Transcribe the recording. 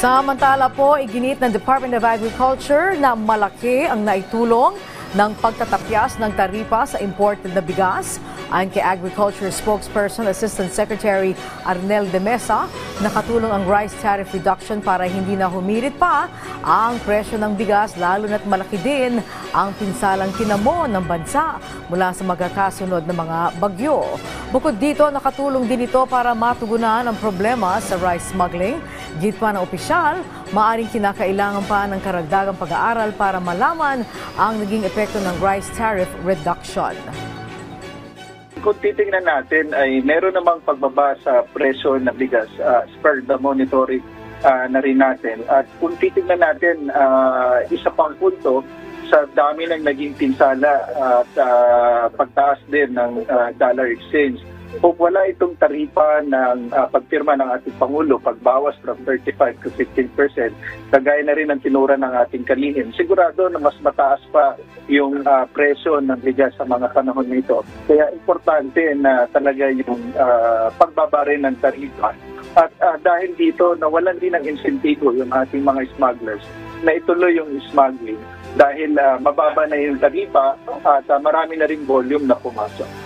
Samantala po, iginit ng Department of Agriculture na malaki ang naitulong ng pagtatapyas ng taripa sa imported na bigas. Ayon kay Agriculture Spokesperson Assistant Secretary Arnel de Mesa, nakatulong ang rice tariff reduction para hindi na humirit pa ang presyo ng bigas, lalo na't malaki din ang pinsalang kinamo ng bansa mula sa magkakasunod na mga bagyo. Bukod dito, nakatulong din ito para matugunan ang problema sa rice smuggling. Git pa ng opisyal, maaring kinakailangan pa ng karagdagang pag-aaral para malaman ang naging epekto ng rice tariff reduction. Kung titingnan natin ay meron namang pagbaba sa presyo ng bigas per the monitoring na rin natin. At kung titingnan natin, isa pang punto, sa dami ng naging pinsala at pagtaas din ng dollar exchange. Kung wala itong taripa ng pagpirma ng ating Pangulo, pagbawas from 35 to 15%, kagaya na rin ang tinura ng ating kalihim, sigurado na mas mataas pa yung presyo ng bigas sa mga panahon nito. Kaya importante na talaga yung pagbaba rin ng taripa. At dahil dito, nawalan din ng insentibo yung ating mga smugglers na ituloy yung smuggling dahil mababa na yung taripa at marami na rin volume na pumasok.